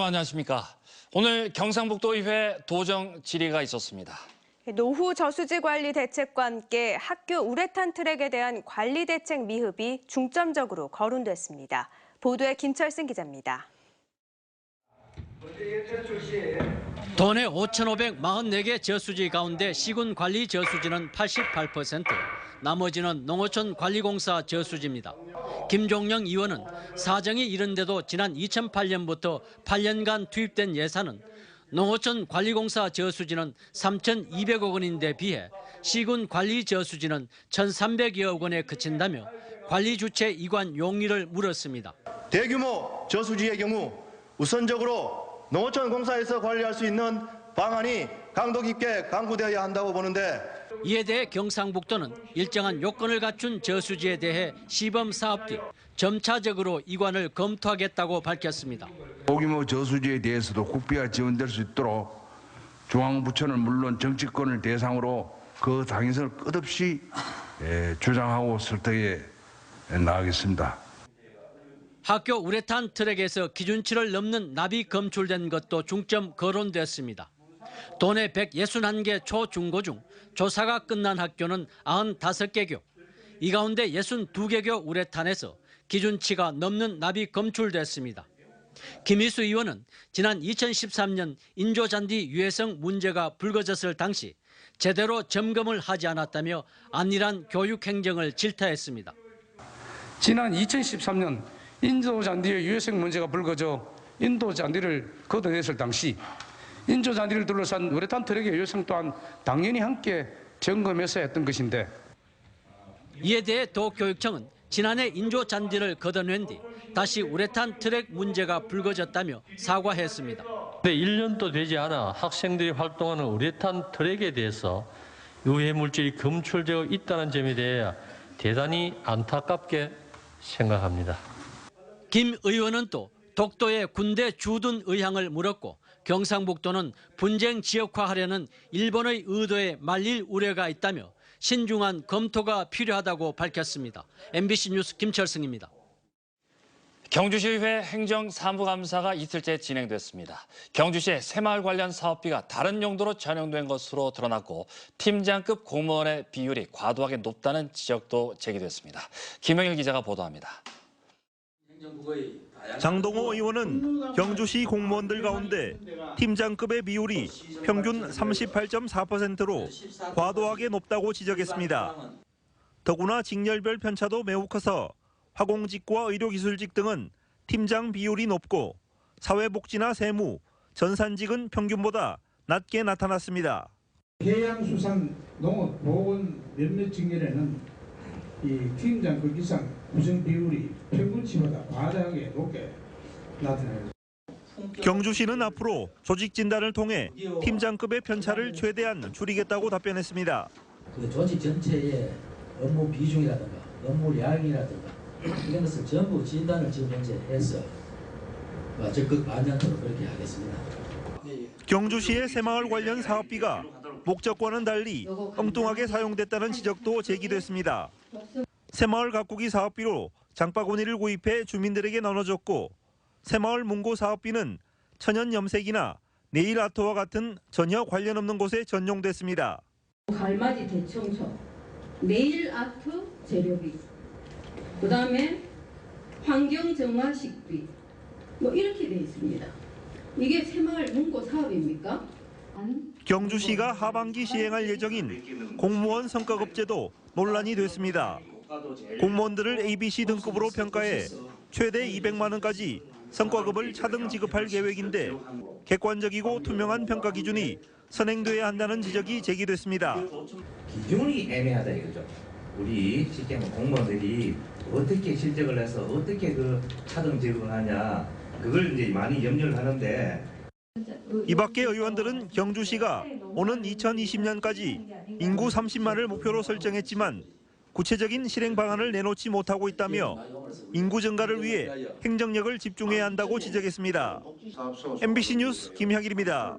여러분 안녕하십니까. 오늘 경상북도의회 도정 질의가 있었습니다. 노후 저수지 관리 대책과 함께 학교 우레탄 트랙에 대한 관리 대책 미흡이 중점적으로 거론됐습니다. 보도에 김철승 기자입니다. 도내 5,544개 저수지 가운데 시군 관리 저수지는 88%, 나머지는 농어촌 관리공사 저수지입니다. 김종영 의원은 사정이 이른데도 지난 2008년부터 8년간 투입된 예산은 농어촌 관리공사 저수지는 3,200억 원인데 비해 시군 관리 저수지는 1,300여억 원에 그친다며 관리 주체 이관 용의를 물었습니다. 대규모 저수지의 경우 우선적으로 농어촌 공사에서 관리할 수 있는 방안이 강도 깊게 강구되어야 한다고 보는데, 이에 대해 경상북도는 일정한 요건을 갖춘 저수지에 대해 시범 사업 뒤 점차적으로 이관을 검토하겠다고 밝혔습니다. 소규모 저수지에 대해서도 국비가 지원될 수 있도록 중앙부처는 물론 정치권을 대상으로 그 당위성을 끝없이 주장하고 설득해 나가겠습니다. 학교 우레탄 트랙에서 기준치를 넘는 납이 검출된 것도 중점 거론됐습니다. 도내 161개 초, 중고 중 조사가 끝난 학교는 95개교. 이 가운데 62개교 우레탄에서 기준치가 넘는 납이 검출됐습니다. 김희수 의원은 지난 2013년 인조잔디 유해성 문제가 불거졌을 당시 제대로 점검을 하지 않았다며 안일한 교육 행정을 질타했습니다. 지난 2013년 인조잔디의 유해성 문제가 불거져 인조잔디를 걷어냈을 당시 인조잔디를 둘러싼 우레탄 트랙의 유해성 또한 당연히 함께 점검해서 했던 것인데, 이에 대해 도교육청은 지난해 인조잔디를 걷어낸 뒤 다시 우레탄 트랙 문제가 불거졌다며 사과했습니다. 근데 1년도 되지 않아 학생들이 활동하는 우레탄 트랙에 대해서 유해 물질이 검출되어 있다는 점에 대해 대단히 안타깝게 생각합니다. 김 의원은 또 독도의 군대 주둔 의향을 물었고, 경상북도는 분쟁 지역화하려는 일본의 의도에 말릴 우려가 있다며 신중한 검토가 필요하다고 밝혔습니다. MBC 뉴스 김철승입니다. 경주시의회 행정사무감사가 이틀째 진행됐습니다. 경주시의 새마을 관련 사업비가 다른 용도로 전용된 것으로 드러났고, 팀장급 공무원의 비율이 과도하게 높다는 지적도 제기됐습니다. 김영일 기자가 보도합니다. 장동호 의원은 경주시 공무원들 가운데 팀장급의 비율이 평균 38.4%로 과도하게 높다고 지적했습니다. 더구나 직렬별 편차도 매우 커서 화공직과 의료기술직 등은 팀장 비율이 높고 사회복지나 세무, 전산직은 평균보다 낮게 나타났습니다. 해양수산, 농업, 보건 몇몇 직렬에는 이 팀장급 이상 구성 비율이 평균치보다 과다하게 높게 나타나요. 경주시는 앞으로 조직 진단을 통해 팀장급의 편차를 최대한 줄이겠다고 답변했습니다. 그 조직 전체의 업무 비중이라든가 업무량이라든가 이런 것을 전부 진단을 지금 현재 해서 적극 반영토록 그렇게 하겠습니다. 경주시의 새마을 관련 사업비가 목적과는 달리 엉뚱하게 사용됐다는 지적도 제기됐습니다. 새마을 가꾸기 사업비로 장바구니를 구입해 주민들에게 나눠줬고, 새마을 문고 사업비는 천연 염색이나 네일 아트와 같은 전혀 관련 없는 곳에 전용됐습니다. 갈맞이 대청소, 네일 아트 재료비, 그다음에 환경 정화식비 이렇게 돼 있습니다. 이게 새마을 문고 사업입니까? 경주시가 하반기 시행할 예정인 공무원 성과급제도 논란이 됐습니다. 공무원들을 ABC 등급으로 평가해 최대 200만 원까지 성과급을 차등 지급할 계획인데, 객관적이고 투명한 평가 기준이 선행돼야 한다는 지적이 제기됐습니다. 기준이 애매하다 이거죠. 우리 실제 공무원들이 어떻게 실적을 해서 어떻게 그 차등 지급을 하냐, 그걸 이제 많이 염려를 하는데, 이 밖에 의원들은 경주시가 오는 2020년까지 인구 30만을 목표로 설정했지만 구체적인 실행 방안을 내놓지 못하고 있다며 인구 증가를 위해 행정력을 집중해야 한다고 지적했습니다. MBC 뉴스 김향일입니다.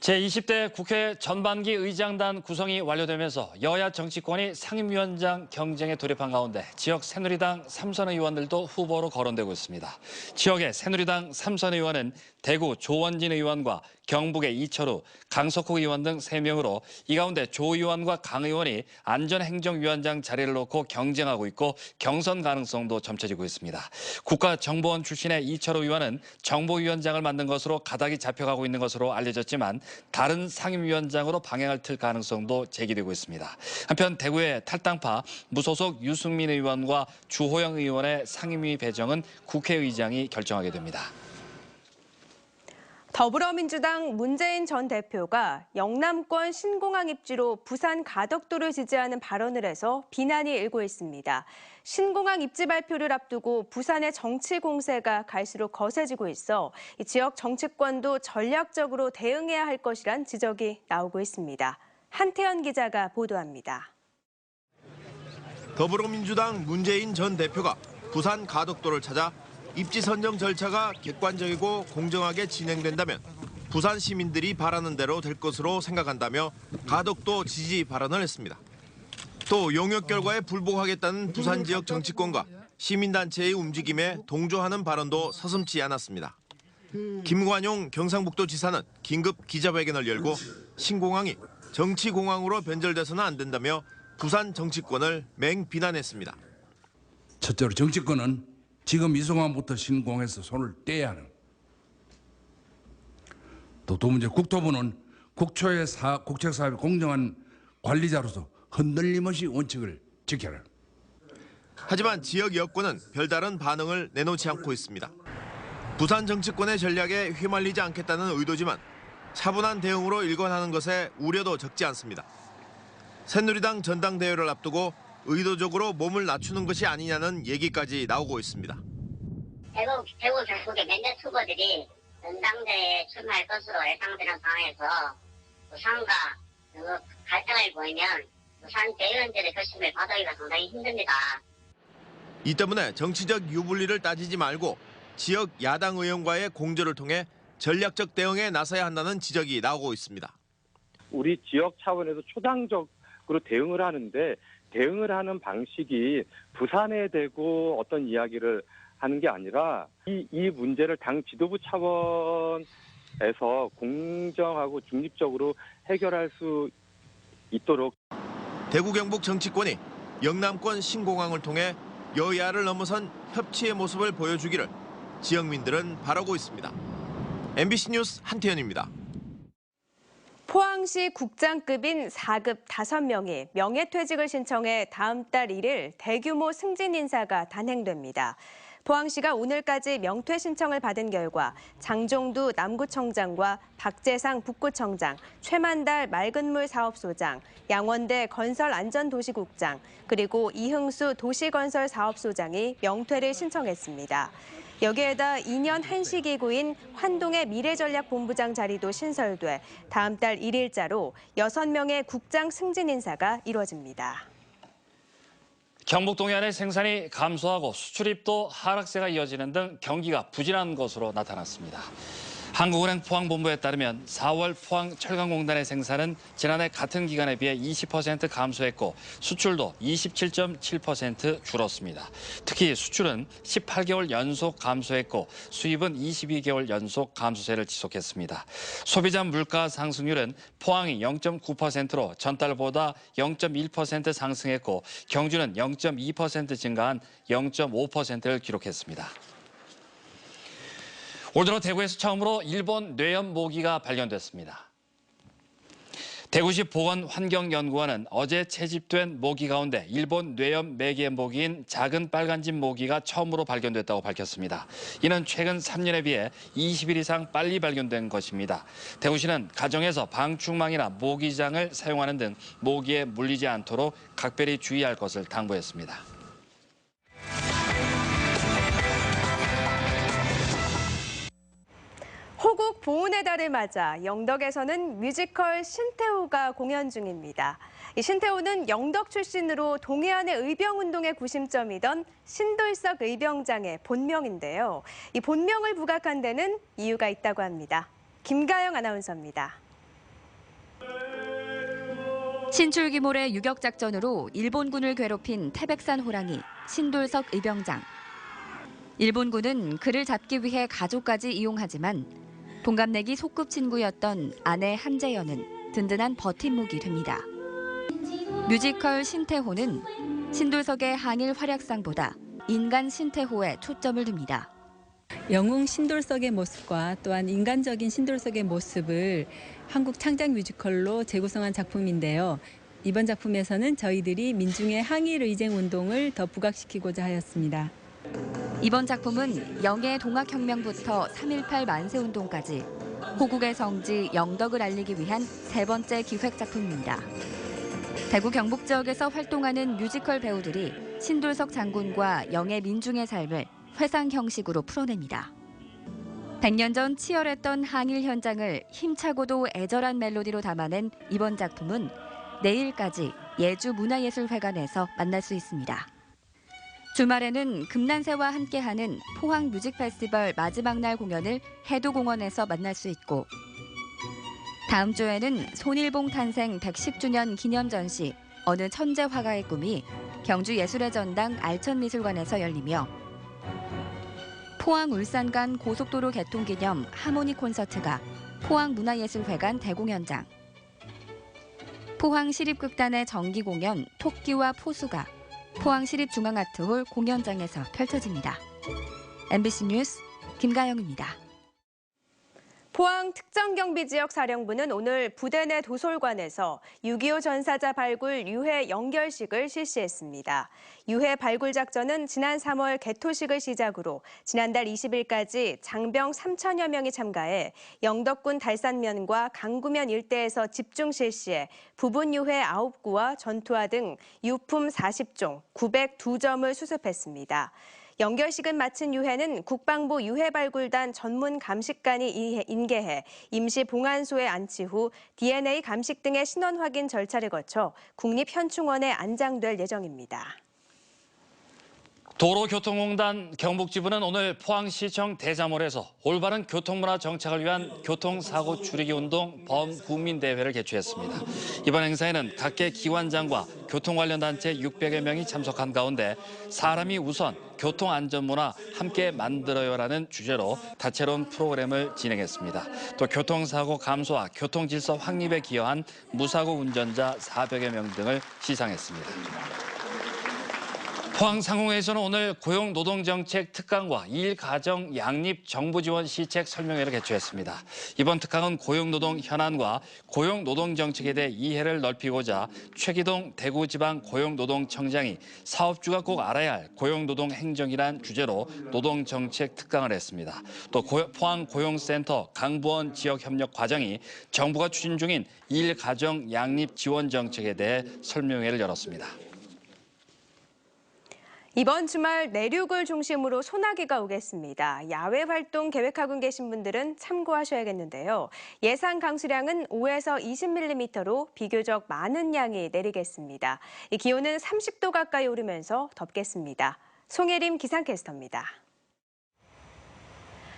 제20대 국회 전반기 의장단 구성이 완료되면서 여야 정치권이 상임위원장 경쟁에 돌입한 가운데 지역 새누리당 3선 의원들도 후보로 거론되고 있습니다. 지역의 새누리당 3선 의원은 대구 조원진 의원과 경북의 이철우, 강석호 의원 등 3명으로 이 가운데 조 의원과 강 의원이 안전행정위원장 자리를 놓고 경쟁하고 있고 경선 가능성도 점쳐지고 있습니다. 국가정보원 출신의 이철우 의원은 정보위원장을 맡는 것으로 가닥이 잡혀가고 있는 것으로 알려졌지만 다른 상임위원장으로 방향을 틀 가능성도 제기되고 있습니다. 한편 대구의 탈당파 무소속 유승민 의원과 주호영 의원의 상임위 배정은 국회의장이 결정하게 됩니다. 더불어민주당 문재인 전 대표가 영남권 신공항 입지로 부산 가덕도를 지지하는 발언을 해서 비난이 일고 있습니다. 신공항 입지 발표를 앞두고 부산의 정치 공세가 갈수록 거세지고 있어 이 지역 정치권도 전략적으로 대응해야 할 것이란 지적이 나오고 있습니다. 한태현 기자가 보도합니다. 더불어민주당 문재인 전 대표가 부산 가덕도를 찾아 입지 선정 절차가 객관적이고 공정하게 진행된다면 부산 시민들이 바라는 대로 될 것으로 생각한다며 가덕도 지지 발언을 했습니다. 또 용역 결과에 불복하겠다는 부산 지역 정치권과 시민단체의 움직임에 동조하는 발언도 서슴지 않았습니다. 김관용 경상북도지사는 긴급 기자회견을 열고 신공항이 정치공항으로 변절돼서는 안 된다며 부산 정치권을 맹비난했습니다. 첫째로 정치권은 지금 이 순간부터 신공항에서 손을 떼야 하는. 또 두 번째, 국토부는 국초의 국책사업의 공정한 관리자로서 흔들림 없이 원칙을 지켜라. 하지만 지역 여권은 별다른 반응을 내놓지 않고 있습니다. 부산 정치권의 전략에 휘말리지 않겠다는 의도지만 차분한 대응으로 일관하는 것에 우려도 적지 않습니다. 새누리당 전당대회를 앞두고 의도적으로 몸을 낮추는 것이 아니냐는 얘기까지 나오고 있습니다. 대구 경북의 몇몇 후보들이 전당대회에 출마할 것으로 예상되는 상황에서 부산과 갈등을 보이면 부산 대의원들의 결심을 받아들이기가 상당히 힘듭니다. 이 때문에 정치적 유불리를 따지지 말고 지역 야당 의원과의 공조를 통해 전략적 대응에 나서야 한다는 지적이 나오고 있습니다. 우리 지역 차원에서 초당적으로 대응을 하는데 대응을 하는 방식이 부산에 대고 어떤 이야기를 하는 게 아니라 이 문제를 당 지도부 차원에서 공정하고 중립적으로 해결할 수 있도록. 대구 경북 정치권이 영남권 신공항을 통해 여야를 넘어선 협치의 모습을 보여주기를 지역민들은 바라고 있습니다. MBC 뉴스 한태현입니다. 포항시 국장급인 4급 5명이 명예퇴직을 신청해 다음 달 1일 대규모 승진 인사가 단행됩니다. 포항시가 오늘까지 명퇴 신청을 받은 결과 장종두 남구청장과 박재상 북구청장, 최만달 맑은물 사업소장, 양원대 건설안전도시국장, 그리고 이흥수 도시건설사업소장이 명퇴를 신청했습니다. 여기에다 2년 한시기구인 환동의 미래전략본부장 자리도 신설돼 다음 달 1일자로 6명의 국장 승진 인사가 이루어집니다. 경북 동해안의 생산이 감소하고 수출입도 하락세가 이어지는 등 경기가 부진한 것으로 나타났습니다. 한국은행 포항본부에 따르면 4월 포항철강공단의 생산은 지난해 같은 기간에 비해 20% 감소했고 수출도 27.7% 줄었습니다. 특히 수출은 18개월 연속 감소했고 수입은 22개월 연속 감소세를 지속했습니다. 소비자 물가 상승률은 포항이 0.9%로 전달보다 0.1% 상승했고 경주는 0.2% 증가한 0.5%를 기록했습니다. 올 들어 대구에서 처음으로 일본 뇌염 모기가 발견됐습니다. 대구시 보건환경연구원은 어제 채집된 모기 가운데 일본 뇌염 매개 모기인 작은 빨간집 모기가 처음으로 발견됐다고 밝혔습니다. 이는 최근 3년에 비해 20일 이상 빨리 발견된 것입니다. 대구시는 가정에서 방충망이나 모기장을 사용하는 등 모기에 물리지 않도록 각별히 주의할 것을 당부했습니다. 호국 보훈의 달을 맞아 영덕에서는 뮤지컬 신태호가 공연 중입니다. 이 신태호는 영덕 출신으로 동해안의 의병운동의 구심점이던 신돌석 의병장의 본명인데요. 이 본명을 부각한 데는 이유가 있다고 합니다. 김가영 아나운서입니다. 신출귀몰의 유격작전으로 일본군을 괴롭힌 태백산 호랑이 신돌석 의병장. 일본군은 그를 잡기 위해 가족까지 이용하지만 동갑내기 소꿉친구였던 아내 한재연은 든든한 버팀목이 됩니다. 뮤지컬 신태호는 신돌석의 항일 활약상보다 인간 신태호에 초점을 둡니다. 영웅 신돌석의 모습과 또한 인간적인 신돌석의 모습을 한국 창작 뮤지컬로 재구성한 작품인데요. 이번 작품에서는 저희들이 민중의 항일 의쟁 운동을 더 부각시키고자 하였습니다. 이번 작품은 영예 동학혁명부터 3.18 만세운동까지 호국의 성지 영덕을 알리기 위한 세 번째 기획작품입니다. 대구 경북 지역에서 활동하는 뮤지컬 배우들이 신돌석 장군과 영예 민중의 삶을 회상 형식으로 풀어냅니다. 100년 전 치열했던 항일 현장을 힘차고도 애절한 멜로디로 담아낸 이번 작품은 내일까지 예주문화예술회관에서 만날 수 있습니다. 주말에는 금난새와 함께하는 포항 뮤직페스티벌 마지막 날 공연을 해도공원에서 만날 수 있고 다음 주에는 손일봉 탄생 110주년 기념 전시 어느 천재 화가의 꿈이 경주 예술의 전당 알천미술관에서 열리며 포항 울산 간 고속도로 개통 기념 하모니 콘서트가 포항문화예술회관 대공연장, 포항시립극단의 정기 공연 토끼와 포수가 포항시립중앙아트홀 공연장에서 펼쳐집니다. MBC 뉴스 김가영입니다. 포항 특정경비지역사령부는 오늘 부대 내 도솔관에서 6.25 전사자 발굴 유해 연결식을 실시했습니다. 유해 발굴 작전은 지난 3월 개토식을 시작으로 지난달 20일까지 장병 3천여 명이 참가해 영덕군 달산면과 강구면 일대에서 집중 실시해 부분 유해 9구와 전투화 등 유품 40종, 902점을 수습했습니다. 연결식을 마친 유해는 국방부 유해발굴단 전문 감식관이 인계해 임시 봉안소에 안치 후 DNA 감식 등의 신원 확인 절차를 거쳐 국립현충원에 안장될 예정입니다. 도로교통공단 경북지부는 오늘 포항시청 대자몰에서 올바른 교통문화 정착을 위한 교통사고 줄이기 운동 범국민대회를 개최했습니다. 이번 행사에는 각계 기관장과 교통 관련 단체 600여 명이 참석한 가운데 사람이 우선 교통안전문화 함께 만들어요라는 주제로 다채로운 프로그램을 진행했습니다. 또 교통사고 감소와 교통질서 확립에 기여한 무사고 운전자 400여 명 등을 시상했습니다. 포항 상공회에서는 오늘 고용노동정책 특강과 2일 가정 양립 정부 지원 시책 설명회를 개최했습니다. 이번 특강은 고용노동 현안과 고용노동정책에 대해 이해를 넓히고자 최기동 대구지방 고용노동청장이 사업주가 꼭 알아야 할 고용노동 행정이란 주제로 노동정책 특강을 했습니다. 또 포항 고용센터 강부원 지역협력과장이 정부가 추진 중인 2일 가정 양립 지원 정책에 대해 설명회를 열었습니다. 이번 주말 내륙을 중심으로 소나기가 오겠습니다. 야외 활동 계획하고 계신 분들은 참고하셔야겠는데요. 예상 강수량은 5에서 20mm로 비교적 많은 양이 내리겠습니다. 이 기온은 30도 가까이 오르면서 덥겠습니다. 송혜림 기상캐스터입니다.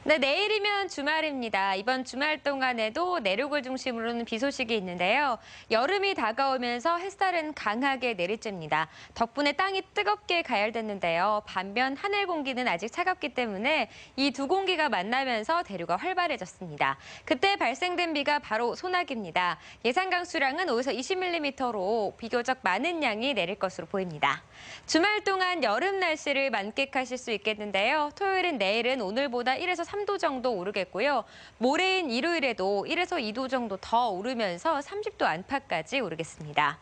네, 내일이면 주말입니다. 이번 주말 동안에도 내륙을 중심으로는 비 소식이 있는데요. 여름이 다가오면서 햇살은 강하게 내리쬐입니다. 덕분에 땅이 뜨겁게 가열됐는데요. 반면 하늘 공기는 아직 차갑기 때문에 이 두 공기가 만나면서 대류가 활발해졌습니다. 그때 발생된 비가 바로 소나기입니다. 예상 강수량은 5에서 20mm로 비교적 많은 양이 내릴 것으로 보입니다. 주말 동안 여름 날씨를 만끽하실 수 있겠는데요. 토요일은 내일은 오늘보다 1에서 3도 정도 오르겠고요. 모레인 일요일에도 1에서 2도 정도 더 오르면서 30도 안팎까지 오르겠습니다.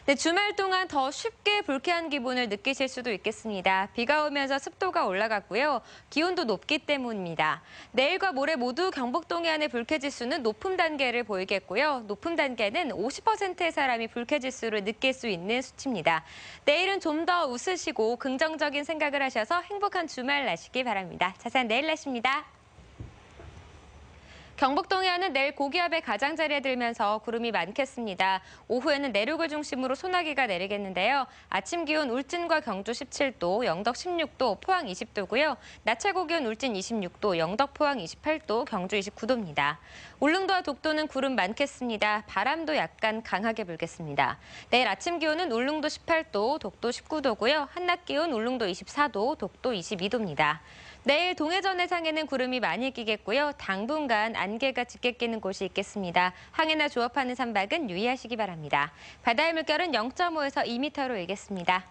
네, 주말 동안 더 쉽게 불쾌한 기분을 느끼실 수도 있겠습니다. 비가 오면서 습도가 올라갔고요. 기온도 높기 때문입니다. 내일과 모레 모두 경북 동해안의 불쾌지수는 높음 단계를 보이겠고요. 높음 단계는 50%의 사람이 불쾌지수를 느낄 수 있는 수치입니다. 내일은 좀 더 웃으시고 긍정적인 생각을 하셔서 행복한 주말 나시기 바랍니다. 자세한 내일 날씨입니다. 경북 동해안은 내일 고기압의 가장자리에 들면서 구름이 많겠습니다. 오후에는 내륙을 중심으로 소나기가 내리겠는데요. 아침 기온 울진과 경주 17도, 영덕 16도, 포항 20도고요. 낮 최고 기온 울진 26도, 영덕 포항 28도, 경주 29도입니다. 울릉도와 독도는 구름 많겠습니다. 바람도 약간 강하게 불겠습니다. 내일 아침 기온은 울릉도 18도, 독도 19도고요. 한낮 기온 울릉도 24도, 독도 22도입니다. 내일 동해전 해상에는 구름이 많이 끼겠고요. 당분간 안개가 짙게 끼는 곳이 있겠습니다. 항해나 조업하는 선박은 유의하시기 바랍니다. 바다의 물결은 0.5에서 2m로 일겠습니다.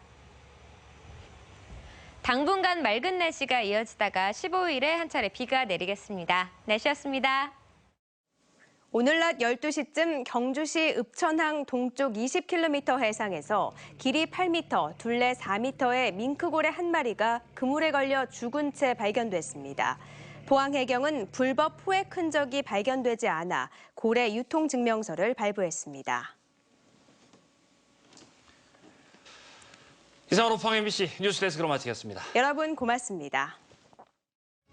당분간 맑은 날씨가 이어지다가 15일에 한 차례 비가 내리겠습니다. 날씨였습니다. 오늘 낮 12시쯤 경주시 읍천항 동쪽 20km 해상에서 길이 8m, 둘레 4m의 밍크고래 한 마리가 그물에 걸려 죽은 채 발견됐습니다. 포항해경은 불법 포획 흔적이 발견되지 않아 고래 유통 증명서를 발부했습니다. 이상으로 포항 MBC 뉴스데스크로 마치겠습니다. 여러분 고맙습니다.